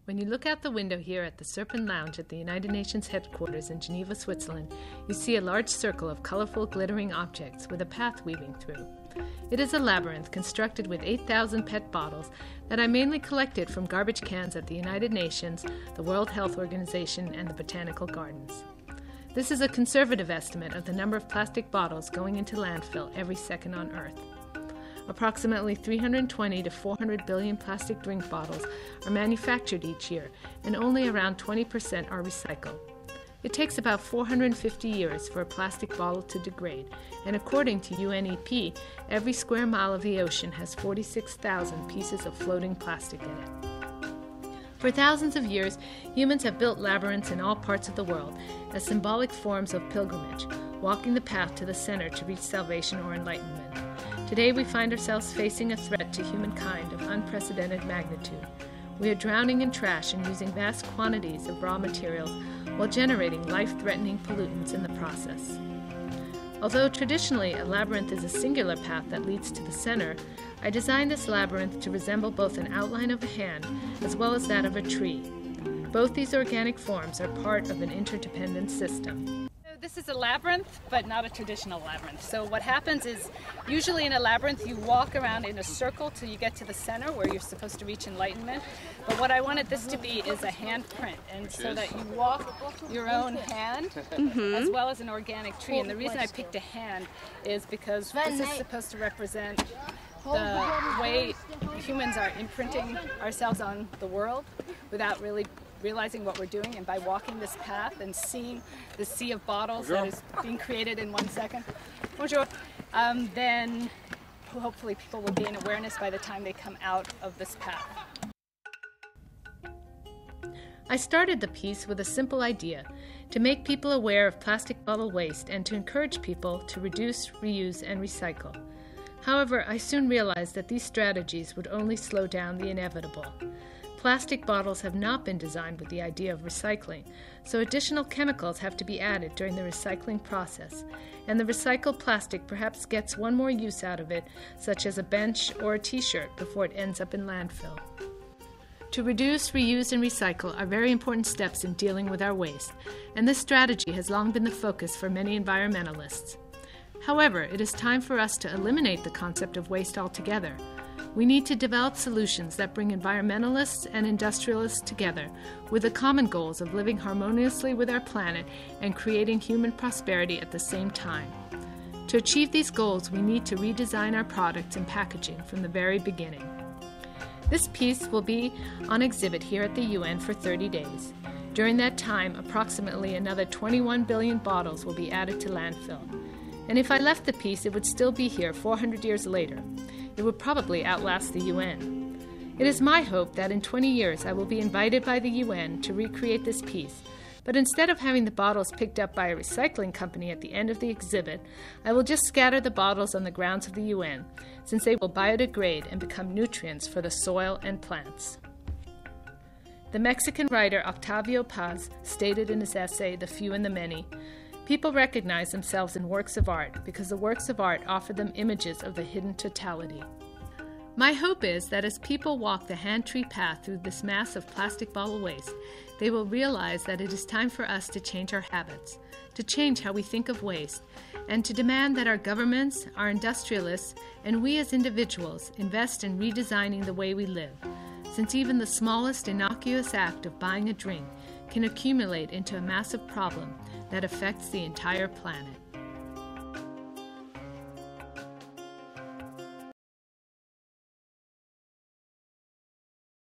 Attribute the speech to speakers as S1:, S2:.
S1: When you look out the window here at the Serpent Lounge at the United Nations headquarters in Geneva, Switzerland, you see a large circle of colorful, glittering objects with a path weaving through. It is a labyrinth constructed with 8,000 PET bottles that I mainly collected from garbage cans at the United Nations, the World Health Organization, and the Botanical Gardens. This is a conservative estimate of the number of plastic bottles going into landfill every second on Earth. Approximately 320 to 400 billion plastic drink bottles are manufactured each year, and only around 20% are recycled. It takes about 450 years for a plastic bottle to degrade, and according to UNEP, every square mile of the ocean has 46,000 pieces of floating plastic in it. For thousands of years, humans have built labyrinths in all parts of the world as symbolic forms of pilgrimage, walking the path to the center to reach salvation or enlightenment. Today we find ourselves facing a threat to humankind of unprecedented magnitude. We are drowning in trash and using vast quantities of raw materials while generating life-threatening pollutants in the process. Although traditionally a labyrinth is a singular path that leads to the center, I designed this labyrinth to resemble both an outline of a hand as well as that of a tree. Both these organic forms are part of an interdependent system.
S2: This is a labyrinth, but not a traditional labyrinth. So what happens is, usually in a labyrinth you walk around in a circle till you get to the center where you're supposed to reach enlightenment. But what I wanted this to be is a handprint, and so that you walk your own hand as well as an organic tree. And the reason I picked a hand is because this is supposed to represent the way humans are imprinting ourselves on the world without really realizing what we're doing, and by walking this path and seeing the sea of bottles that is being created in 1 second, then hopefully people will gain awareness by the time they come out of this path.
S1: I started the piece with a simple idea, to make people aware of plastic bottle waste and to encourage people to reduce, reuse, and recycle. However, I soon realized that these strategies would only slow down the inevitable. Plastic bottles have not been designed with the idea of recycling, so additional chemicals have to be added during the recycling process, and the recycled plastic perhaps gets one more use out of it, such as a bench or a t-shirt, before it ends up in landfill. To reduce, reuse, and recycle are very important steps in dealing with our waste, and this strategy has long been the focus for many environmentalists. However, it is time for us to eliminate the concept of waste altogether. We need to develop solutions that bring environmentalists and industrialists together with the common goals of living harmoniously with our planet and creating human prosperity at the same time. To achieve these goals, we need to redesign our products and packaging from the very beginning. This piece will be on exhibit here at the UN for 30 days. During that time, approximately another 21 billion bottles will be added to landfill. And if I left the piece, it would still be here 400 years later. It would probably outlast the UN. It is my hope that in 20 years I will be invited by the UN to recreate this piece, but instead of having the bottles picked up by a recycling company at the end of the exhibit, I will just scatter the bottles on the grounds of the UN, since they will biodegrade and become nutrients for the soil and plants. The Mexican writer Octavio Paz stated in his essay, The Few and the Many, people recognize themselves in works of art because the works of art offer them images of the hidden totality. My hope is that as people walk the hand tree path through this mass of plastic bottle waste, they will realize that it is time for us to change our habits, to change how we think of waste, and to demand that our governments, our industrialists, and we as individuals invest in redesigning the way we live, since even the smallest innocuous act of buying a drink can accumulate into a massive problem that affects the entire planet.